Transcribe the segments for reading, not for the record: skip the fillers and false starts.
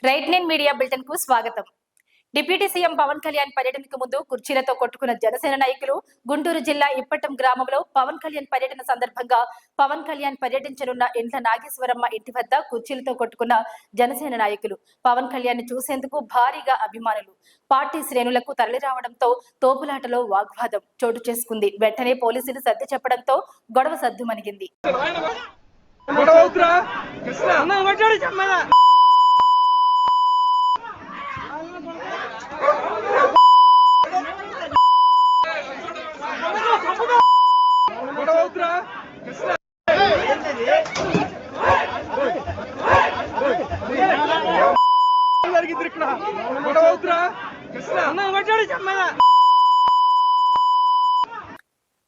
Right nine media bulletin కు స్వాగతం. Deputy CM Pawan Kalyan పర్యటనకు ముందు కుర్చీలతో కొట్టుకున్న జనసేన నాయకులు గుంటూరు జిల్లా ఇప్పటం గ్రామంలో పవన్ కళ్యాణ్ పర్యటన సందర్భంగా పవన్ కళ్యాణ్ పర్యటించనున్న ఇంట్ల నాగేశ్వరమ్మ ఇంటి వద్ద కుర్చీలతో కొట్టుకున్న జనసేన నాయకులు పవన్ కళ్యాణ్ చూసేందుకు భారీగా అభిమానులు పార్టీ శ్రేణులకు తరలిరావడంతో తోపులాటలో వాగ్వాదం చోటు చేసుకుంది. వెంటనే పోలీసులు సర్ది చెప్పడంతో గొడవ సద్దుమణిగింది.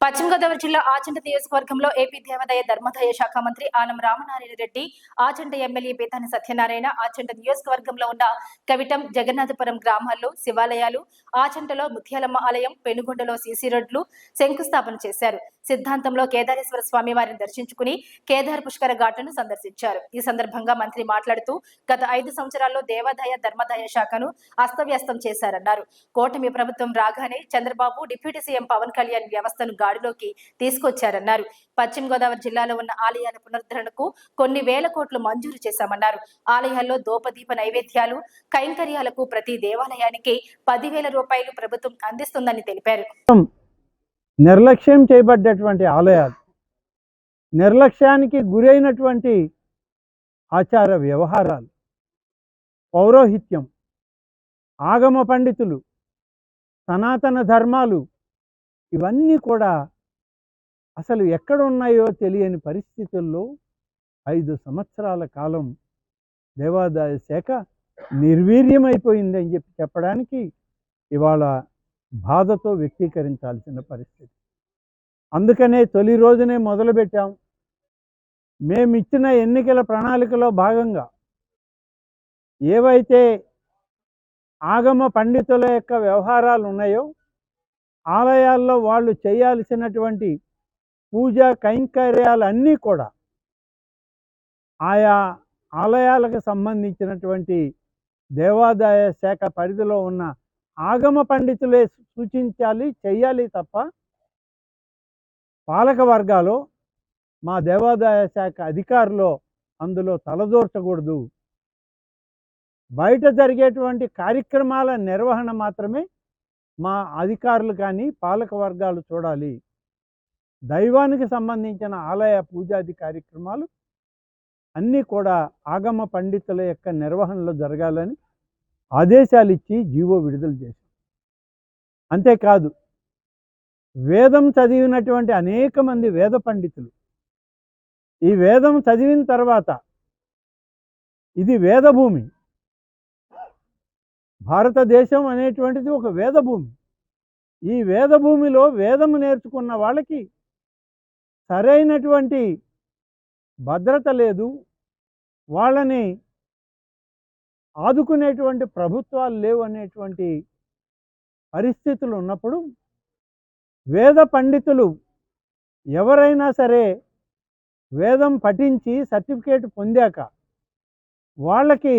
పశ్చిమ గోదావరి జిల్లా ఆచంట నియోజకవర్గంలో ఏపీ దేవాదాయ ధర్మాదాయ శాఖ మంత్రి ఆనం రామనారాయణ రెడ్డి, ఆచంట ఎమ్మెల్యే పీతాని సత్యనారాయణ ఆచంట నియోజకవర్గంలో ఉన్న కవిటం, జగన్నాథపురం గ్రామాల్లో శివాలయాలు, ఆచంటలో ముత్యాలమ్మ ఆలయం, పెనుగొండలో సీసీ రోడ్లు శంకుస్థాపన చేశారు. సిద్ధాంతంలో కేదారేశ్వర స్వామి వారిని దర్శించుకుని కేదార్ పుష్కర ఘాట్లను సందర్శించారు. ఈ సందర్భంగా మంత్రి మాట్లాడుతూ గత 5 సంవత్సరాల్లో దేవాదాయ ధర్మాదాయ శాఖను అస్తవ్యస్తం చేశారన్నారు. కూటమి ప్రభుత్వం రాగానే చంద్రబాబు, డిప్యూటీ సీఎం పవన్ కళ్యాణ్ వ్యవస్థను గాడిలోకి తీసుకొచ్చారన్నారు. పశ్చిమ గోదావరి జిల్లాలో ఉన్న ఆలయాల పునరుద్ధరణకు కొన్ని వేల కోట్లు మంజూరు చేశామన్నారు. ఆలయాల్లో దోపదీప నైవేద్యాలు, కైంకర్యాలకు ప్రతి దేవాలయానికి 10,000 రూపాయలు ప్రభుత్వం అందిస్తుందని తెలిపారు. నిర్లక్ష్యం చేయబడ్డటువంటి ఆలయాలు, నిర్లక్ష్యానికి గురైనటువంటి ఆచార వ్యవహారాలు, పౌరోహిత్యం, ఆగమ పండితులు, సనాతన ధర్మాలు ఇవన్నీ కూడా అసలు ఎక్కడ ఉన్నాయో తెలియని పరిస్థితుల్లో 5 సంవత్సరాల కాలం దేవాదాయ శాఖ నిర్వీర్యమైపోయిందని చెప్పడానికి ఇవాళ బాధతో వ్యక్తీకరించాల్సిన పరిస్థితి. అందుకనే తొలి రోజునే మొదలుపెట్టాం. మేమిచ్చిన ఎన్నికల ప్రణాళికలో భాగంగా ఏవైతే ఆగమ పండితుల యొక్క వ్యవహారాలు ఉన్నాయో, ఆలయాల్లో వాళ్ళు చేయాల్సినటువంటి పూజా కైంకర్యాలన్నీ కూడా ఆయా ఆలయాలకు సంబంధించినటువంటి దేవాదాయ శాఖ పరిధిలో ఉన్న ఆగమ పండితులే సూచించాలి, చెయ్యాలి తప్ప పాలక వర్గాలు, మా దేవాదాయ శాఖ అధికారులు అందులో తలదూర్చకూడదు. బయట జరిగేటువంటి కార్యక్రమాల నిర్వహణ మాత్రమే మా అధికారులు కానీ పాలక వర్గాలు చూడాలి. దైవానికి సంబంధించిన ఆలయ పూజాది కార్యక్రమాలు అన్నీ కూడా ఆగమ పండితుల యొక్క నిర్వహణలో జరగాలని ఆదేశాలు ఇచ్చి జీవో విడుదల చేశాం. అంతేకాదు, వేదం చదివినటువంటి అనేక మంది వేద పండితులు ఈ వేదం చదివిన తర్వాత, ఇది వేదభూమి, భారతదేశం అనేటువంటిది ఒక వేదభూమి. ఈ వేదభూమిలో వేదము నేర్చుకున్న వాళ్ళకి సరైనటువంటి భద్రత లేదు, వాళ్ళని ఆదుకునేటువంటి ప్రభుత్వాలు లేవు అనేటువంటి పరిస్థితులు ఉన్నప్పుడు, వేద పండితులు ఎవరైనా సరే వేదం పఠించి సర్టిఫికేట్ పొందాక వాళ్ళకి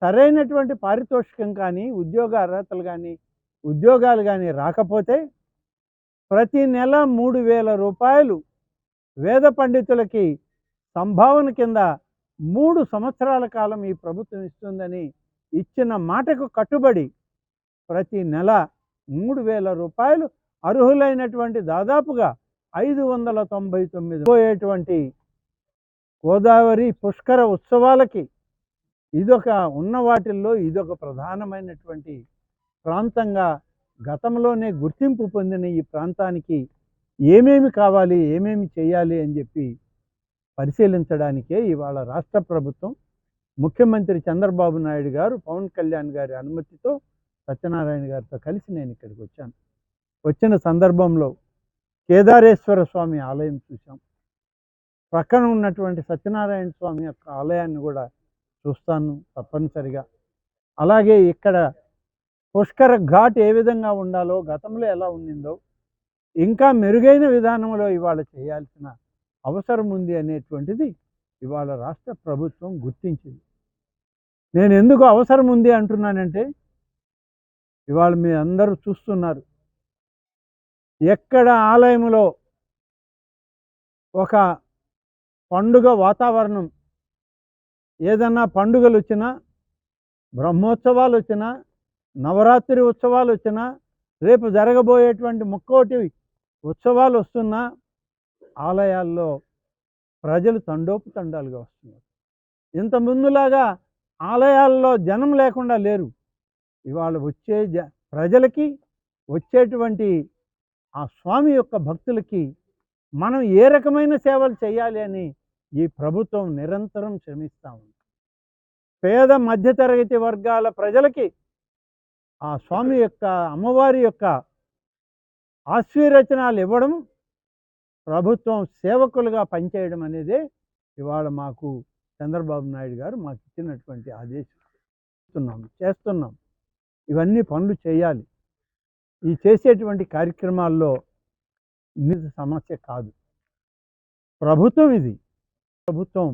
సరైనటువంటి పారితోషికం కానీ, ఉద్యోగ అర్హతలు కానీ, ఉద్యోగాలు కానీ రాకపోతే ప్రతి నెల 3,000 రూపాయలు వేద పండితులకి సంభావన కింద 3 సంవత్సరాల కాలం ఈ ప్రభుత్వం ఇస్తుందని ఇచ్చిన మాటకు కట్టుబడి ప్రతి నెల 3,000 రూపాయలు అర్హులైనటువంటి దాదాపుగా 599 పోయేటువంటి గోదావరి పుష్కర ఉత్సవాలకి ఇదొక ఉన్న వాటిల్లో ఇదొక ప్రధానమైనటువంటి ప్రాంతంగా గతంలోనే గుర్తింపు పొందిన ఈ ప్రాంతానికి ఏమేమి కావాలి, ఏమేమి చేయాలి అని చెప్పి పరిశీలించడానికే ఇవాళ రాష్ట్ర ప్రభుత్వం, ముఖ్యమంత్రి చంద్రబాబు నాయుడు గారు పవన్ కళ్యాణ్ గారి అనుమతితో సత్యనారాయణ గారితో కలిసి నేను ఇక్కడికి వచ్చాను. వచ్చిన సందర్భంలో కేదారేశ్వర స్వామి ఆలయం చూసాం. ప్రక్కన ఉన్నటువంటి సత్యనారాయణ స్వామి యొక్క ఆలయాన్ని కూడా చూస్తాను తప్పనిసరిగా. అలాగే ఇక్కడ పుష్కర ఘాట్ ఏ విధంగా ఉండాలో, గతంలో ఎలా ఉండిందో ఇంకా మెరుగైన విధానంలో ఇవాళ చేయాల్సిన అవసరం ఉంది అనేటువంటిది ఇవాళ రాష్ట్ర ప్రభుత్వం గుర్తించింది. నేను ఎందుకు అవసరం ఉంది అంటున్నానంటే, ఇవాళ మీ అందరూ చూస్తున్నారు, ఎక్కడ ఆలయంలో ఒక పండుగ వాతావరణం, ఏదన్నా పండుగలు వచ్చినా, బ్రహ్మోత్సవాలు వచ్చినా, నవరాత్రి ఉత్సవాలు వచ్చినా, రేపు జరగబోయేటువంటి ముక్కోటి ఉత్సవాలు వస్తున్నా, ఆలయాల్లో ప్రజలు తండోపతండాలుగా వస్తున్నారు. ఇంత ముందులాగా ఆలయాల్లో జనం లేకుండా లేరు. ఇవాళ వచ్చే ప్రజలకి, వచ్చేటువంటి ఆ స్వామి యొక్క భక్తులకి మనం ఏ రకమైన సేవలు చేయాలి అని ఈ ప్రభుత్వం నిరంతరం శ్రమిస్తూ ఉంది. పేద మధ్యతరగతి వర్గాల ప్రజలకి ఆ స్వామి యొక్క, అమ్మవారి యొక్క ఆశీర్వచనాలు ఇవ్వడం, ప్రభుత్వం సేవకులుగా పనిచేయడం అనేదే ఇవాళ మాకు చంద్రబాబు నాయుడు గారు మాకు ఇచ్చినటువంటి ఆదేశం. చేస్తున్నాం. ఇవన్నీ పనులు చేయాలి. ఈ చేసేటువంటి కార్యక్రమాల్లో సమస్య కాదు. ప్రభుత్వం ఇది. ప్రభుత్వం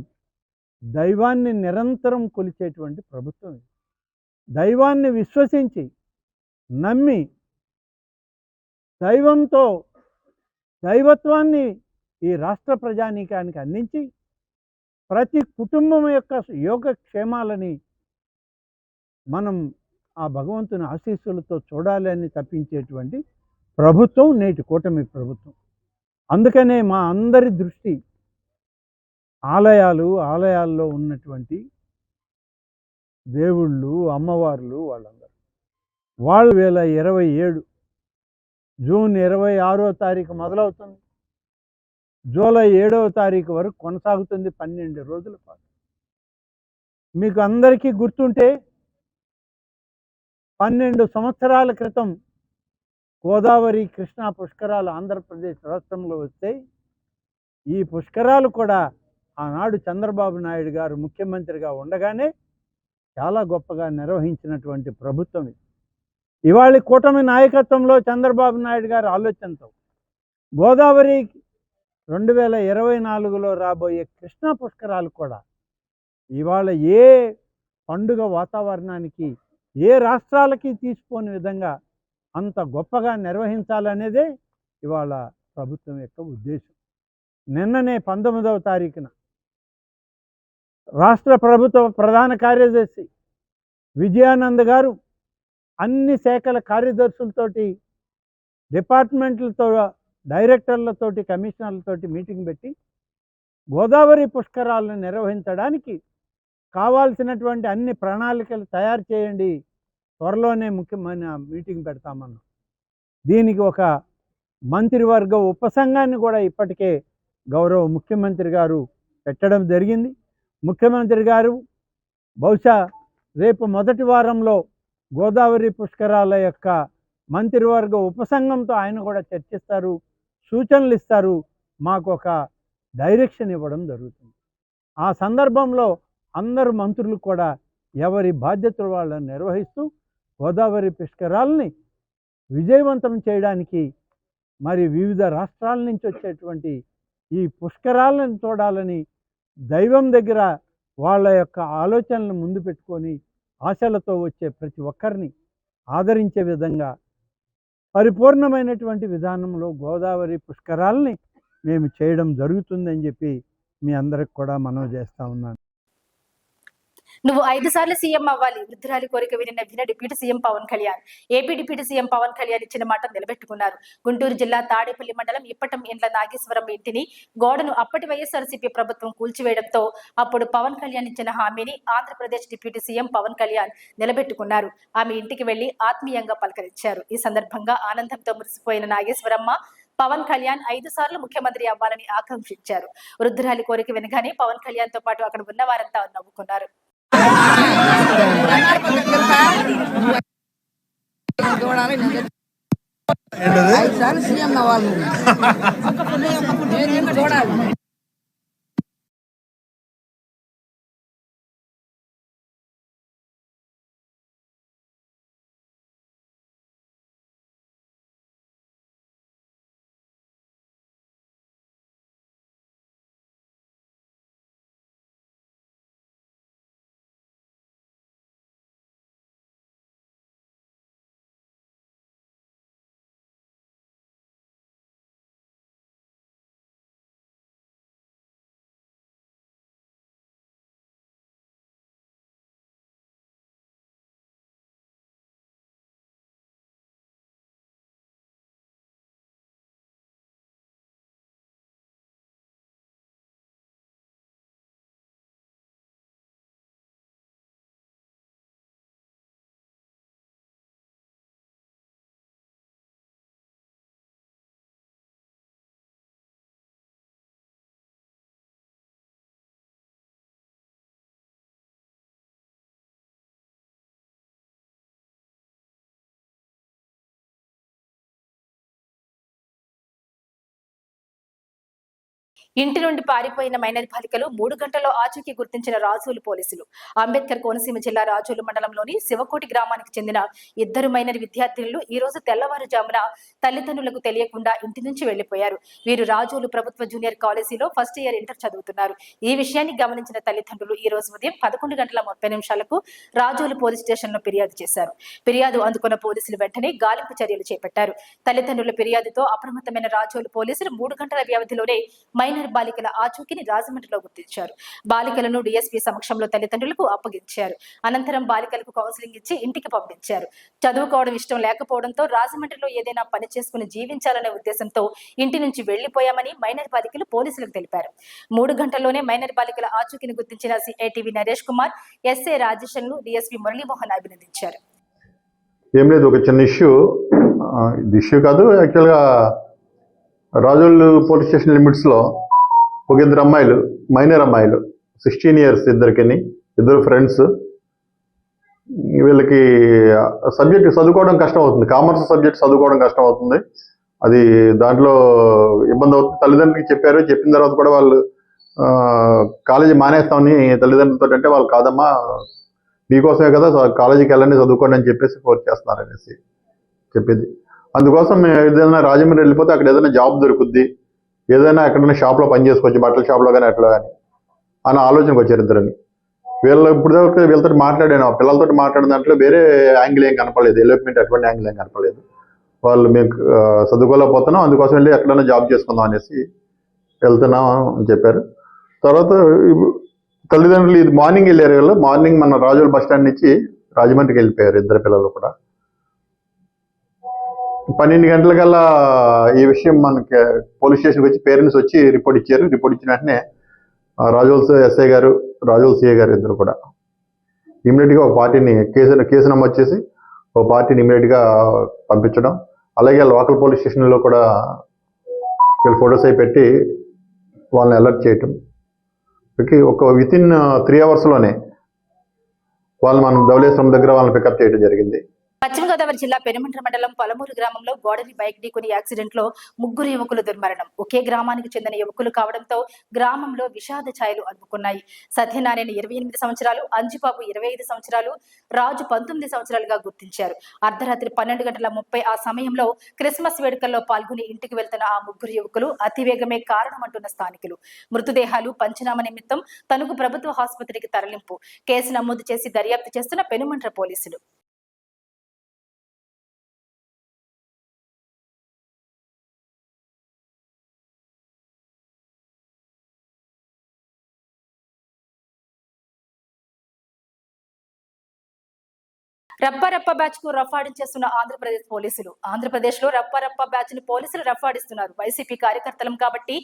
దైవాన్ని నిరంతరం కొలిచేటువంటి ప్రభుత్వం ఇది. దైవాన్ని విశ్వసించి, నమ్మి, దైవంతో దైవత్వాన్ని ఈ రాష్ట్ర ప్రజానీకానికి అందించి, ప్రతి కుటుంబం యొక్క యోగక్షేమాలని మనం ఆ భగవంతుని ఆశీస్సులతో చూడాలి అని తప్పించేటువంటి ప్రభుత్వం నేటి కూటమి ప్రభుత్వం. అందుకనే మా అందరి దృష్టి ఆలయాల్లో ఉన్నటువంటి దేవుళ్ళు, అమ్మవార్లు, వాళ్ళందరూ 2027 జూన్ 26వ తారీఖు మొదలవుతుంది. జూలై 7వ తారీఖు వరకు కొనసాగుతుంది, 12 రోజుల పాటు. మీకు అందరికీ గుర్తుంటే 12 సంవత్సరాల క్రితం గోదావరి కృష్ణా పుష్కరాలు ఆంధ్రప్రదేశ్ రాష్ట్రంలో వస్తే, ఈ పుష్కరాలు కూడా ఆనాడు చంద్రబాబు నాయుడు గారు ముఖ్యమంత్రిగా ఉండగానే చాలా గొప్పగా నిర్వహించినటువంటి ప్రభుత్వం ఇది. ఇవాళ కూటమి నాయకత్వంలో చంద్రబాబు నాయుడు గారి ఆలోచనతో గోదావరి 2024లో రాబోయే కృష్ణా పుష్కరాలు కూడా ఇవాళ ఏ పండుగ వాతావరణానికి, ఏ రాష్ట్రాలకి తీసుకోని విధంగా అంత గొప్పగా నిర్వహించాలనేదే ఇవాళ ప్రభుత్వం యొక్క ఉద్దేశం. నిన్ననే 19వ తారీఖున రాష్ట్ర ప్రభుత్వ ప్రధాన కార్యదర్శి విజయానంద్ గారు అన్ని శాఖల కార్యదర్శులతోటి, డిపార్ట్మెంట్లతో, డైరెక్టర్లతోటి, కమిషనర్లతోటి మీటింగ్ పెట్టి గోదావరి పుష్కరాలను నిర్వహించడానికి కావాల్సినటువంటి అన్ని ప్రణాళికలు తయారు చేయండి, త్వరలోనే ముఖ్యమైన మీటింగ్ పెడతామన్నాం. దీనికి ఒక మంత్రివర్గ ఉపసంఘాన్ని కూడా ఇప్పటికే గౌరవ ముఖ్యమంత్రి గారు పెట్టడం జరిగింది. ముఖ్యమంత్రి గారు బహుశా రేపు మొదటి వారంలో గోదావరి పుష్కరాల యొక్క మంత్రివర్గ ఉపసంఘంతో ఆయన కూడా చర్చిస్తారు, సూచనలు ఇస్తారు, మాకు ఒక డైరెక్షన్ ఇవ్వడం జరుగుతుంది. ఆ సందర్భంలో అందరు మంత్రులు కూడా ఎవరి బాధ్యతలు వాళ్ళని నిర్వహిస్తూ గోదావరి పుష్కరాలని విజయవంతం చేయడానికి, మరి వివిధ రాష్ట్రాల నుంచి వచ్చేటువంటి ఈ పుష్కరాలను చూడాలని దైవం దగ్గర వాళ్ళ యొక్క ఆలోచనలను ముందు పెట్టుకొని ఆశలతో వచ్చే ప్రతి ఒక్కరిని ఆదరించే విధంగా పరిపూర్ణమైనటువంటి విధానంలో గోదావరి పుష్కరాలని మేము చేయడం జరుగుతుందని చెప్పి మీ అందరికి కూడా మనవి చేస్తూ ఉన్నాను. నువ్వు 5 సార్లు సీఎం అవ్వాలి, వృద్ధురాలి కోరిక విన్న deputy CM Pawan Kalyan. AP deputy CM Pawan Kalyan ఇచ్చిన మాట నిలబెట్టుకున్నారు. గుంటూరు జిల్లా తాడేపల్లి మండలం ఇప్పటం ఇండ్ల నాగేశ్వరం ఇంటిని గోడను అప్పటి వైఎస్ఆర్సీపీ ప్రభుత్వం కూల్చివేయడంతో అప్పుడు పవన్ కళ్యాణ్ ఇచ్చిన హామీని ఆంధ్రప్రదేశ్ డిప్యూటీ సీఎం పవన్ కళ్యాణ్ నిలబెట్టుకున్నారు. ఆమె ఇంటికి వెళ్లి ఆత్మీయంగా పలకరించారు. ఈ సందర్భంగా ఆనందంతో మురిసిపోయిన నాగేశ్వరమ్మ పవన్ కళ్యాణ్ 5 సార్లు ముఖ్యమంత్రి అవ్వాలని ఆకాంక్షించారు. వృద్ధురాలి కోరిక వినగానే పవన్ కళ్యాణ్ తో పాటు అక్కడ ఉన్న వారంతా నవ్వుకున్నారు. సీఎం అవ్వాలి చూడాలి. ఇంటి నుండి పారిపోయిన మైనర్ బాలికలు 3 గంటల్లో ఆచూకీ గుర్తించిన రాజోలు పోలీసులు. అంబేద్కర్ కోనసీమ జిల్లా రాజోలు మండలంలోని శివకోటి గ్రామానికి చెందిన 2 మైనర్ విద్యార్థినులు ఈ రోజు తెల్లవారుజామున తల్లిదండ్రులకు తెలియకుండా ఇంటి నుంచి వెళ్లిపోయారు. వీరు రాజోలు ప్రభుత్వ జూనియర్ కాలేజీలో ఫస్ట్ ఇయర్ ఇంటర్ చదువుతున్నారు. ఈ విషయాన్ని గమనించిన తల్లిదండ్రులు ఈ రోజు ఉదయం 11:30 రాజోలు పోలీస్ స్టేషన్లో ఫిర్యాదు చేశారు. ఫిర్యాదు అందుకున్న పోలీసులు వెంటనే గాలింపు చర్యలు చేపట్టారు. తల్లిదండ్రుల ఫిర్యాదుతో అప్రమత్తమైన రాజోలు పోలీసులు 3 గంటల వ్యవధిలోనే మైనర్ బాలికల ఆచూకీని రాజమండ్రిలో గుర్తించారు. బాలికలను డీఎస్పీ సమక్షంలో తల్లిదండ్రులకు అప్పగించారు. అనంతరం బాలికలకు కౌన్సిలింగ్ ఇచ్చి ఇంటికి పంపించారు. చదువుకోవడం ఇష్టం లేకపోవడంతో రాజమండ్రిలో ఏదైనా పని చేసుకుని జీవించాలనే ఉద్దేశంతో ఇంటి నుంచి వెళ్లిపోయామని మైనర్ బాలికలు పోలీసులకు తెలిపారు. 3 గంటల్లోనే మైనర్ బాలికల ఆచూకీని గుర్తించిన సిఐటివి నరేష్ కుమార్, ఎస్ఏ రాజేషన్లు డీఎస్పీ మురళీమోహన్ అభినందించారు. ఏం లేదు, ఒక చిన్న ఇష్యూ. ఇది ఇష్యూ కాదు, యాక్చువల్గా రాజోలు పోలీస్ స్టేషన్ లిమిట్స్లో ఒక 2 అమ్మాయిలు, మైనర్ అమ్మాయిలు, 16 years, ఇద్దరు ఫ్రెండ్స్. వీళ్ళకి సబ్జెక్ట్ చదువుకోవడం కష్టం అవుతుంది, కామర్స్ సబ్జెక్ట్ చదువుకోవడం కష్టం అవుతుంది. అది దాంట్లో ఇబ్బంది అవుతుంది. తల్లిదండ్రులకి చెప్పారు. చెప్పిన తర్వాత కూడా వాళ్ళు కాలేజీ మానేస్తామని తల్లిదండ్రులతో అంటే వాళ్ళు కాదమ్మా, మీకోసమే కదా కాలేజీకి వెళ్ళండి, చదువుకోండి అని చెప్పేసి ఫోర్స్ చేస్తున్నారు అనేసి చెప్పింది. అందుకోసం మేము ఏదైనా రాజమండ్రి వెళ్ళిపోతే అక్కడ ఏదైనా జాబ్ దొరుకుద్ది, ఏదైనా ఎక్కడైనా షాప్లో పని చేసుకోవచ్చు, బట్టల షాప్లో కానీ అట్లా కానీ అన్న ఆలోచనకు వచ్చారు ఇద్దరని. ఇప్పుడు వీళ్ళతో మాట్లాడాను, ఆ పిల్లలతో మాట్లాడిన దాంట్లో వేరే యాంగిల్ ఏం కనపడలేదు, ఎలిప్మెంట్ అటువంటి యాంగిల్ ఏం కనపడలేదు. వాళ్ళు మేము చదువుకోలేకపోతున్నాం, అందుకోసం వెళ్ళి ఎక్కడైనా జాబ్ చేసుకుందాం అనేసి వెళ్తున్నాం అని చెప్పారు. తర్వాత తల్లిదండ్రులు ఇది మార్నింగ్ వెళ్ళారు. వీళ్ళు మార్నింగ్ మన రాజోలు బస్ స్టాండ్ నుంచి రాజమండ్రికి వెళ్ళిపోయారు ఇద్దరు పిల్లలు కూడా. 12 గంటలకల్లా ఈ విషయం మనకి పోలీస్ స్టేషన్కి వచ్చి పేరెంట్స్ వచ్చి రిపోర్ట్ ఇచ్చారు. రిపోర్ట్ ఇచ్చిన వెంటనే రాజోల్ ఎస్ఐ గారు, రాజోల్ సిఐ గారు ఇద్దరు కూడా ఇమీడియట్గా ఒక పార్టీని కేసు నమోదు చేసి ఒక పార్టీని ఇమీడియట్గా పంపించడం, అలాగే లోకల్ పోలీస్ స్టేషన్లో కూడా వీళ్ళు ఫొటోస్ అయి పెట్టి వాళ్ళని అలర్ట్ చేయటం. ఒక వితిన్ 3 hours వాళ్ళు మనం ధవళేశ్వరం దగ్గర వాళ్ళని పికప్ చేయడం జరిగింది. పశ్చిమ గోదావరి జిల్లా పెనుమంట్ర మండలం పలమూరు గ్రామంలో గోడని బైక్ ఢీకొని యాక్సిడెంట్ లో 3 యువకులు దుర్మరణం. ఒకే గ్రామానికి చెందిన యువకులు కావడంతో గ్రామంలో విషాద ఛాయలు అలుముకున్నాయి. సత్యనారాయణ 28 సంవత్సరాలు, అంజిబాబు 25 సంవత్సరాలు, రాజు 19 సంవత్సరాలుగా గుర్తించారు. అర్ధరాత్రి 12:30 ఆ సమయంలో క్రిస్మస్ వేడుకల్లో పాల్గొని ఇంటికి వెళ్తున్న ఆ 3 యువకులు అతివేగమే కారణమంటున్న స్థానికులు. మృతదేహాలు పంచనామా నిమిత్తం తణుకు ప్రభుత్వ ఆసుపత్రికి తరలింపు. కేసు నమోదు చేసి దర్యాప్తు చేస్తున్న పెనుమంట్ర పోలీసులు. రప్పారప్ప బ్యాచ్ కు రఫాడించేస్తున్న ఆంధ్రప్రదేశ్ పోలీసులు. ఆంధ్రప్రదేశ్ లో రప్పారప్ప బ్యాచ్ ని పోలీసులు రఫాడిస్తున్నారు. వైసీపీ కార్యకర్తలం కాబట్టి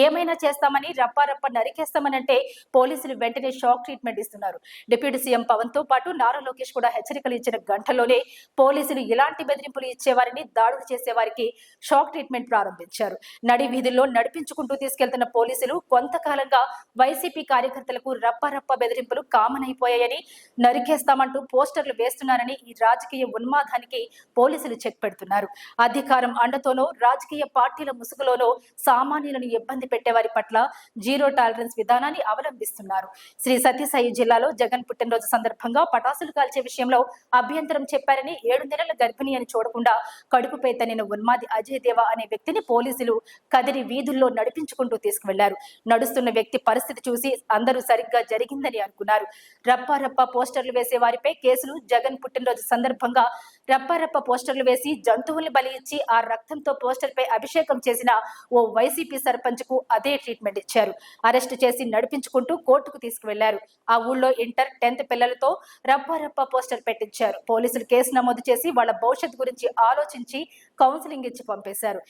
ఏమైనా చేస్తామని, రప్పారప్ప నరికేస్తామని అంటే పోలీసులు వెంటనే షాక్ ట్రీట్మెంట్ ఇస్తున్నారు. డిప్యూటీ సీఎం పవన్ తో పాటు నారా లోకేష్ కూడా హెచ్చరికలు ఇచ్చిన గంటలోనే పోలీసులు ఇలాంటి బెదిరింపులు ఇచ్చేవారిని, దాడులు చేసేవారికి షాక్ ట్రీట్మెంట్ ప్రారంభించారు. నడి వీధుల్లో నడిపించుకుంటూ తీసుకెళ్తున్న పోలీసులు కొంతకాలంగా వైసీపీ కార్యకర్తలకు రప్పారప్ప బెదిరింపులు కామన్ అయిపోయాయని, నరికేస్తామంటూ పోస్టర్లు వేస్తున్నారని ఈ రాజకీయ ఉన్మాదానికి పోలీసులు చెక్ పెడుతున్నారు. అధికారం అండతోనో, రాజకీయ పార్టీల ముసుగులోనో సామాన్యులను ఇబ్బంది పెట్టేవారి పట్ల జీరో టాలరెన్స్ విధానాన్ని అవలంబిస్తున్నారు. శ్రీ సత్యసాయి జిల్లాలో జగన్ పుట్టినరోజు సందర్భంగా పటాసులు కాల్చే విషయంలో అభ్యంతరం చెప్పారని 7 నెలల గర్భిణి అని చూడకుండా కడుపుపై తన్నిన ఉన్మాది అజయ్ దేవా అనే వ్యక్తిని పోలీసులు కదిరి వీధుల్లో నడిపించుకుంటూ తీసుకువెళ్లారు. నడుస్తున్న వ్యక్తి పరిస్థితి చూసి అందరూ సరిగ్గా జరిగిందని అనుకున్నారు. రప్పారప్ప పోస్టర్లు వేసే వారిపై కేసులు. జగన్ పుట్టినరోజు సందర్భంగా రప్పారప్ప పోస్టర్లు వేసి జంతువుల్ని బలి ఇచ్చి ఆ రక్తంతో పోస్టర్ పై అభిషేకం చేసిన ఓ వైసీపీ సర్పంచ్ కు అదే ట్రీట్మెంట్ ఇచ్చారు. అరెస్టు చేసి నడిపించుకుంటూ కోర్టుకు తీసుకువెళ్లారు. ఆ ఊళ్ళో ఇంటర్ 10th పిల్లలతో రప్పారప్ప పోస్టర్ పెట్టించారు. పోలీసులు కేసు నమోదు చేసి వాళ్ళ భవిష్యత్తు గురించి ఆలోచించి కౌన్సిలింగ్ ఇచ్చి పంపేశారు.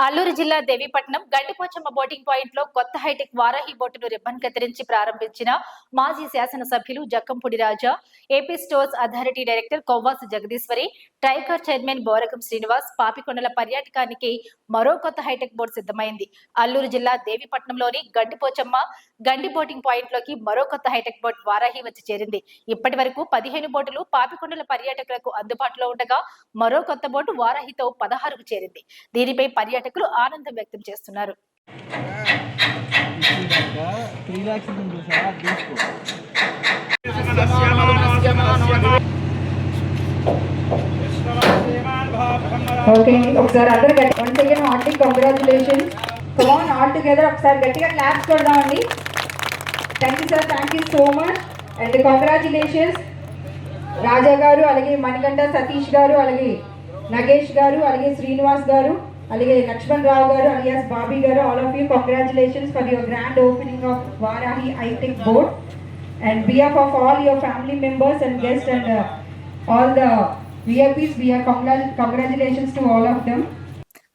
అల్లూరు జిల్లా దేవీపట్నం గండిపోచమ్మ బోటింగ్ పాయింట్ లో కొత్త హైటెక్ వారాహి బోటును రిబ్బన్ కత్తిరించి ప్రారంభించిన మాజీ శాసనసభ్యులు Jakkampudi Raja, AP stores authority director Kovvasu Jagadeeswari, Tricor chairman Borakam Srinivas, పాపికొండల పర్యాటకానికి మరో కొత్త హైటెక్ బోట్ సిద్ధమైంది. అల్లూరు జిల్లా దేవీపట్నంలోని గండిపోచమ్మ గండి బోటింగ్ పాయింట్ లోకి మరో కొత్త హైటెక్ బోట్ వారాహి వచ్చి చేరింది. ఇప్పటి వరకు 15 బోటులు పాపికొండల పర్యాటకులకు అందుబాటులో ఉండగా మరో కొత్త బోటు వారాహితో 16కు చేరింది. దీనిపై పర్యాటకులు ఆనందం వ్యక్తం చేస్తున్నారు. ఓకే ఒకసారి అందరూ once again heartly congratulations. Come on all together ఒకసారి గట్టిగా క్లాప్స్ కొడదామండి. Thank you sir, thank you so much and congratulations Raja garu, అలాగే మణికంఠ సతీష్ గారు, అలాగే నగేష్ గారు, అలాగే శ్రీనివాస్ గారు, అలాగే లక్ష్మణ్ రావు గారు అలియాస్ బాబీ గారు, all of you congratulations for your grand opening of Varahi hitech boat and behalf of all your family members and guests and all the VIPs, we are congratulations to all of them.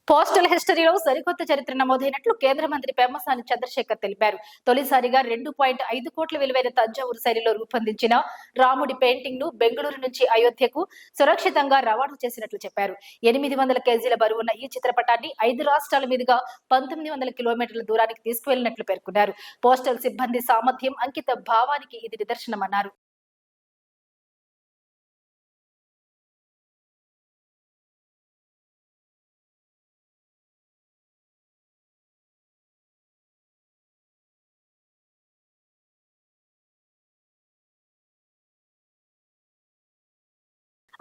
Postal హిస్టరీలో సరికొత్త చరిత్ర నమోదైనట్లు కేంద్ర మంత్రి పెమ్మసాని చంద్రశేఖర్ తెలిపారు. తొలిసారిగా 2.5 కోట్ల విలువైన తంజావూరు శైలిలో రూపొందించిన రాముడి పెయింటింగ్ ను బెంగళూరు నుంచి అయోధ్యకు సురక్షితంగా రవాణా చేసినట్లు చెప్పారు. 800 కేజీల బరువున్న ఈ చిత్రపటాన్ని 5 రాష్ట్రాల మీదుగా 1900 కిలోమీటర్ల దూరానికి తీసుకువెళ్లినట్లు పేర్కొన్నారు. పోస్టల్ సిబ్బంది సామర్థ్యం, అంకిత భావానికి ఇది నిదర్శనమన్నారు.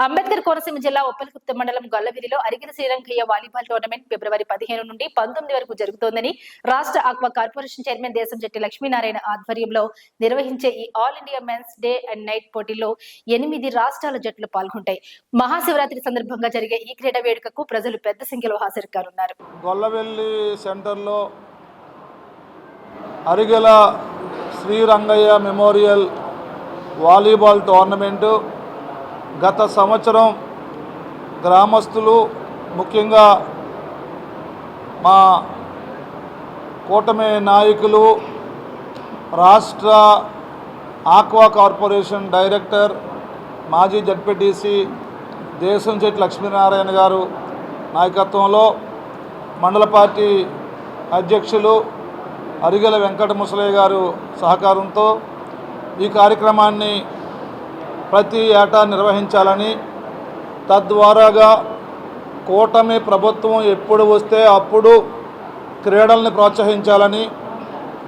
అంబేద్కర్ కోనసీమ జిల్లా ఉప్పలగుప్త మండలం గొల్లవిరిలో అరిగిన శ్రీరంగయ్య వాలీబాల్ టోర్నమెంట్ ఫిబ్రవరి 15 నుండి 19 వరకు జరుగుతోందని రాష్ట్ర aqua corporation chairman Desamsetti Lakshminarayana ఆధ్వర్యంలో నిర్వహించే ఈ all India men's day and night పోటీల్లో 8 రాష్ట్రాల జట్లు పాల్గొంటాయి. మహాశివరాత్రి సందర్భంగా జరిగే ఈ క్రీడా వేడుకకు ప్రజలు పెద్ద సంఖ్యలో హాజరు కానున్నారు. గొల్లవెల్లి సెంటర్లో Arigela Srirangaiah memorial volleyball tournament గత సంవత్సరం గ్రామస్తులు, ముఖ్యంగా మా కూటమి నాయకులు, రాష్ట్ర ఆక్వా కార్పొరేషన్ డైరెక్టర్, మాజీ జడ్పీటీసీ దేశంశెట్టి లక్ష్మీనారాయణ గారు నాయకత్వంలో, మండల పార్టీ అధ్యక్షులు అరిగెల వెంకట ముసలయ్య గారు సహకారంతో ఈ కార్యక్రమాన్ని ప్రతి ఏటా నిర్వహించాలని, తద్వారాగా కూటమి ప్రభుత్వం ఎప్పుడు వస్తే అప్పుడు క్రీడల్ని ప్రోత్సహించాలని,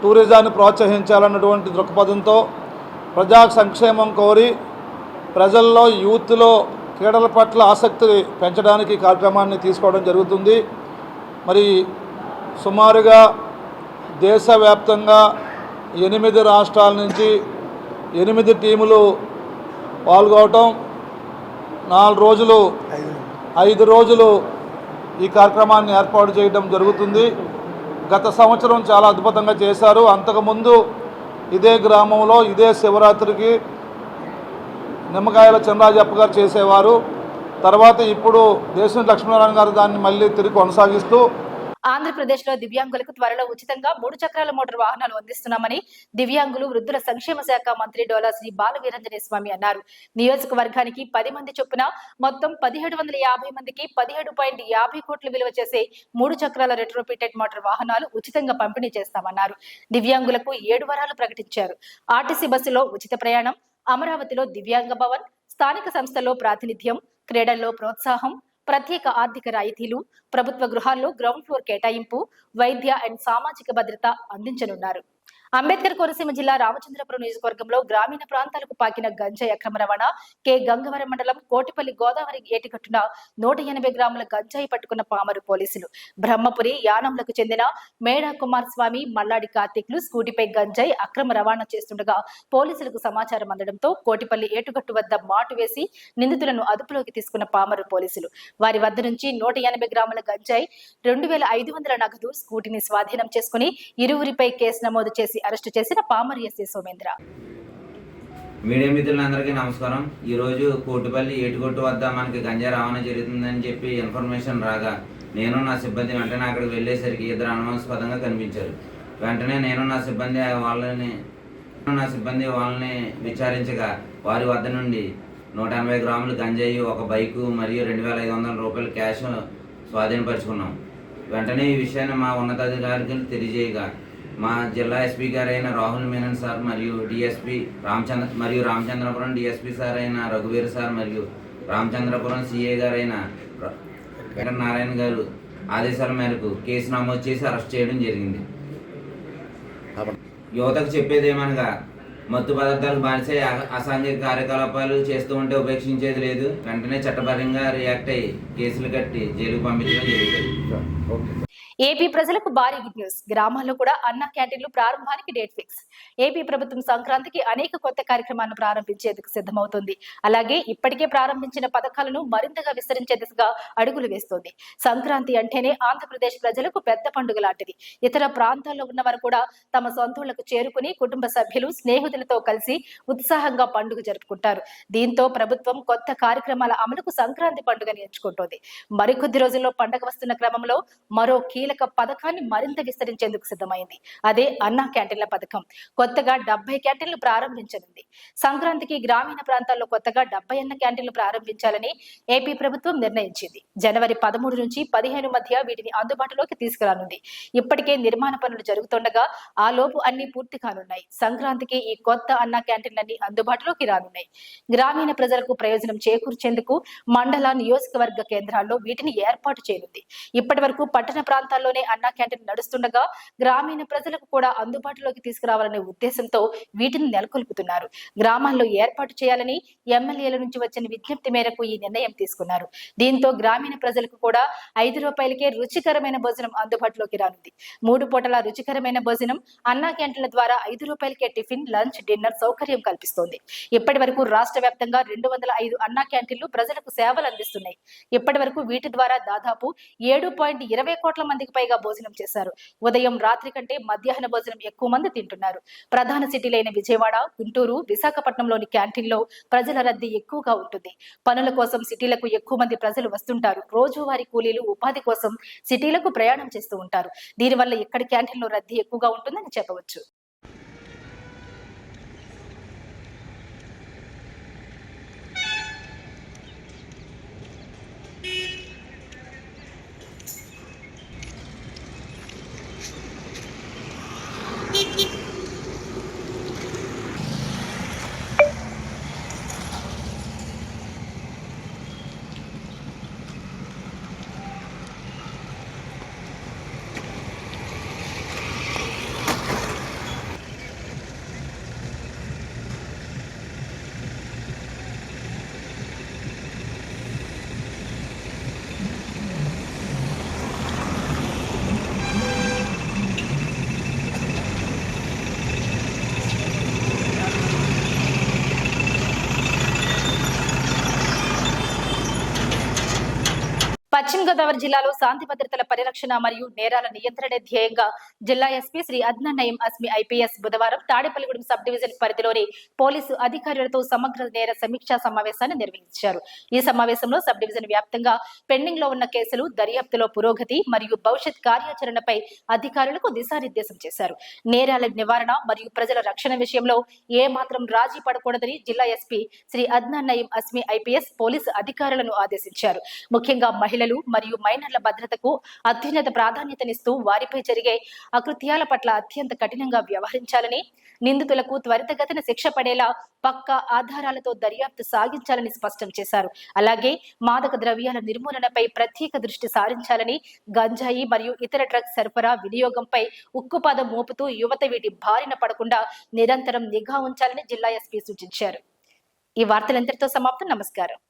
టూరిజాన్ని ప్రోత్సహించాలన్నటువంటి దృక్పథంతో ప్రజా సంక్షేమం కోరి ప్రజల్లో యూత్లో క్రీడల పట్ల ఆసక్తి పెంచడానికి కార్యక్రమాన్ని తీసుకోవడం జరుగుతుంది. మరి సుమారుగా దేశవ్యాప్తంగా 8 రాష్ట్రాల నుంచి 8 టీములు పాల్గొనటం, 5 రోజులు ఈ కార్యక్రమాన్ని ఏర్పాటు చేయడం జరుగుతుంది. గత సంవత్సరం చాలా అద్భుతంగా చేశారు. అంతకుముందు ఇదే గ్రామంలో ఇదే శివరాత్రికి నిమ్మకాయల చినరాజప్ప గారు చేసేవారు. తర్వాత ఇప్పుడు దేశం లక్ష్మీనారాయణ గారు దాన్ని మళ్ళీ తిరిగి కొనసాగిస్తూ ఆంధ్రప్రదేశ్ లో దివ్యాంగులకు త్వరలో ఉచితంగా 3 చక్రాల మోటార్ వాహనాలు అందిస్తున్నామని దివ్యాంగులు, వృద్ధుల సంక్షేమ శాఖ మంత్రి డోలా శ్రీ బాలవీరంజనే స్వామి అన్నారు. నియోజకవర్గానికి 10 మంది చొప్పున మొత్తం 1750 మందికి 17.50 కోట్ల విలువ చేసే 3 చక్రాల రెట్రోఫిటెడ్ మోటార్ వాహనాలు ఉచితంగా పంపిణీ చేస్తామన్నారు. దివ్యాంగులకు 7 వరాలు ప్రకటించారు. ఆర్టీసీ బస్సులో ఉచిత ప్రయాణం, అమరావతిలో దివ్యాంగ భవన్, స్థానిక సంస్థల్లో ప్రాతినిధ్యం, క్రీడల్లో ప్రోత్సాహం, ప్రత్యేక ఆర్థిక రాయితీలు, ప్రభుత్వ గృహాల్లో గ్రౌండ్ ఫ్లోర్ కేటాయింపు, వైద్య అండ్ సామాజిక భద్రత అందించనున్నారు. అంబేద్కర్ కోనసీమ జిల్లా రామచంద్రపురం నియోజకవర్గంలో గ్రామీణ ప్రాంతాలకు పాకిన గంజాయి అక్రమ రవాణా. కె గంగవరం మండలం కోటిపల్లి గోదావరి ఏటికట్టున 180 గ్రాముల గంజాయి పట్టుకున్న పామరు పోలీసులు. బ్రహ్మపురి యానంలకు చెందిన మేడా కుమార్ స్వామి, మల్లాడి కార్తీక్లు స్కూటీపై గంజాయి అక్రమ రవాణా చేస్తుండగా పోలీసులకు సమాచారం అందడంతో కోటిపల్లి ఏటుగట్టు వద్ద మాటు వేసి నిందితులను అదుపులోకి తీసుకున్న పామరు పోలీసులు వారి వద్ద నుంచి 180 గ్రాముల గంజాయి, 2500 నగదు, స్కూటీని స్వాధీనం చేసుకుని ఇరువురిపై కేసు నమోదు చేసి అరెస్టు చేసిన పామరు ఎస్ఐ సోమేంద్ర. మీడియా మిత్రులందరికీ నమస్కారం. ఈరోజు కోటిపల్లి ఏటుగొట్టు వద్ద మనకి గంజా రవాణా జరుగుతుందని చెప్పి ఇన్ఫర్మేషన్ రాగా నేను నా సిబ్బంది వెంటనే అక్కడికి వెళ్ళేసరికి ఇద్దరు అనుమానాస్పదంగా కనిపించారు. వెంటనే నేను నా సిబ్బంది వాళ్ళని విచారించగా వారి వద్ద నుండి 180 గ్రాములు గంజాయి, ఒక బైకు మరియు 2,500 రూపాయల క్యాష్ స్వాధీనపరుచుకున్నాం. వెంటనే ఈ విషయాన్ని మా ఉన్నతాధికారులకు తెలియజేయగా మా జిల్లా ఎస్పీ గారైన రాహుల్ మీనన్ సార్ మరియు డిఎస్పీ రామచంద్రపురం డిఎస్పీ సార్ అయిన రఘువీర్ సార్ మరియు రామచంద్రపురం సిఏ గారైన నారాయణ గారు ఆదేశాల మేరకు కేసు నమోదు చేసి అరెస్ట్ చేయడం జరిగింది. యువతకు చెప్పేదేమనగా మత్తు పదార్థాలకు బానిసై అసాంఘిక కార్యకలాపాలు చేస్తూ ఉంటే ఉపేక్షించేది లేదు. వెంటనే చట్టపరంగా రియాక్ట్ అయ్యి కేసులు కట్టి జైలుకు పంపించడం జరుగుతుంది. ఏపీ ప్రజలకు భారీ గుడ్ న్యూస్. గ్రామాల్లో కూడా అన్న క్యాంటీన్లు ప్రారంభానికి డేట్ ఫిక్స్. ఏపీ ప్రభుత్వం సంక్రాంతికి అనేక కొత్త కార్యక్రమాలను ప్రారంభించేందుకు సిద్ధమవుతోంది. అలాగే ఇప్పటికే ప్రారంభించిన పథకాలను మరింతగా విస్తరించే దిశగా అడుగులు వేస్తోంది. సంక్రాంతి అంటేనే ఆంధ్రప్రదేశ్ ప్రజలకు పెద్ద పండుగ లాంటిది. ఇతర ప్రాంతాల్లో ఉన్నవారు కూడా తమ సొంతూళ్లకు చేరుకుని కుటుంబ సభ్యులు, స్నేహితులతో కలిసి ఉత్సాహంగా పండుగ జరుపుకుంటారు. దీంతో ప్రభుత్వం కొత్త కార్యక్రమాల అమలుకు సంక్రాంతి పండుగని ఎంచుకుంటోంది. మరికొద్ది రోజుల్లో పండుగ వస్తున్న క్రమంలో మరో కీలక పథకాన్ని మరింత విస్తరించేందుకు సిద్ధమైంది. అదే అన్నా క్యాంటీన్ల పథకం. కొత్తగా 70 క్యాంటీన్లు ప్రారంభించనుంది. సంక్రాంతికి గ్రామీణ ప్రాంతాల్లో కొత్తగా 70 అన్న క్యాంటీన్లు ప్రారంభించాలని ఏపీ ప్రభుత్వం నిర్ణయించింది. జనవరి 13 నుంచి 15 మధ్య వీటిని అందుబాటులోకి తీసుకురానుంది. ఇప్పటికే నిర్మాణ పనులు జరుగుతుండగా ఆ లోపు అన్ని పూర్తి కానున్నాయి. సంక్రాంతికి ఈ కొత్త అన్నా క్యాంటీన్లన్నీ అందుబాటులోకి రానున్నాయి. గ్రామీణ ప్రజలకు ప్రయోజనం చేకూర్చేందుకు మండల, నియోజకవర్గ కేంద్రాల్లో వీటిని ఏర్పాటు చేయనుంది. ఇప్పటి వరకు పట్టణ ప్రాంతాల్లోనే అన్నా క్యాంటీన్ నడుస్తుండగా గ్రామీణ ప్రజలకు కూడా అందుబాటులోకి తీసుకురావాలనే ఉద్దేశంతో వీటిని నెలకొల్పుతున్నారు. గ్రామాల్లో ఏర్పాటు చేయాలని ఎమ్మెల్యేల నుంచి వచ్చిన విజ్ఞప్తి మేరకు ఈ నిర్ణయం తీసుకున్నారు. దీంతో గ్రామీణ ప్రజలకు కూడా 5 రూపాయలకే రుచికరమైన భోజనం అందుబాటులోకి రానుంది. 3 పూటల రుచికరమైన భోజనం అన్నా క్యాంటీన్ల ద్వారా 5 రూపాయలకే టిఫిన్, లంచ్, డిన్నర్ సౌకర్యం కల్పిస్తోంది. ఇప్పటి వరకు రాష్ట్ర వ్యాప్తంగా 205 అన్నా క్యాంటీన్లు ప్రజలకు సేవలు అందిస్తున్నాయి. ఇప్పటి వరకు వీటి ద్వారా దాదాపు 7.20 కోట్ల మందికి పైగా భోజనం చేశారు. ఉదయం, రాత్రి కంటే మధ్యాహ్న భోజనం ఎక్కువ మంది తింటున్నారు. ప్రధాన సిటీలైన విజయవాడ, గుంటూరు, విశాఖపట్నంలోని క్యాంటీన్లో ప్రజల రద్దీ ఎక్కువగా ఉంటుంది. పనుల కోసం సిటీలకు ఎక్కువ మంది ప్రజలు వస్తుంటారు. రోజువారీ కూలీలు ఉపాధి కోసం సిటీలకు ప్రయాణం చేస్తూ ఉంటారు. దీనివల్ల ఇక్కడి క్యాంటీన్లో రద్దీ ఎక్కువగా ఉంటుందని చెప్పవచ్చు. పశ్చిమ గోదావరి జిల్లాలో శాంతి భద్రతల పరిరక్షణ మరియు నేరాల నియంత్రణ ధ్యేయంగా జిల్లా ఎస్పీ శ్రీ అద్నాన్ నయీం అస్మి ఐపీఎస్ బుధవారం తాడేపల్లిగూడెం సబ్ డివిజన్ పరిధిలోని పోలీసు అధికారులతో సమగ్ర నేర సమీక్షా సమావేశాన్ని నిర్వహించారు. ఈ సమావేశంలో సబ్ డివిజన్ వ్యాప్తంగా పెండింగ్ లో ఉన్న కేసులు, దర్యాప్తులో పురోగతి మరియు భవిష్యత్ కార్యాచరణపై అధికారులకు దిశానిర్దేశం చేశారు. నేరాల నివారణ మరియు ప్రజల రక్షణ విషయంలో ఏ మాత్రం రాజీ పడకూడదని జిల్లా ఎస్పీ శ్రీ అద్నాన్ నయీం అస్మి ఐపీఎస్ పోలీసు అధికారులను ఆదేశించారు. ముఖ్యంగా మహిళలు మరియు మైనర్ల భద్రతకు అత్యున్నత ప్రాధాన్యతనిస్తూ వారిపై జరిగే అకృత్యాల పట్ల అత్యంత కఠినంగా వ్యవహరించాలని, నిందితులకు త్వరితగతిన శిక్ష పడేలా పక్కా ఆధారాలతో దర్యాప్తు సాగించాలని స్పష్టం చేశారు. అలాగే మాదక ద్రవ్యాల నిర్మూలనపై ప్రత్యేక దృష్టి సారించాలని, గంజాయి మరియు ఇతర డ్రగ్స్ సరఫరా, వినియోగంపై ఉక్కుపాదం మోపుతూ యువత వీటి బారిన పడకుండా నిరంతరం నిఘా ఉంచాలని జిల్లా ఎస్పీ సూచించారు. ఈ వార్తలంతటితో సమాప్తం. నమస్కారం.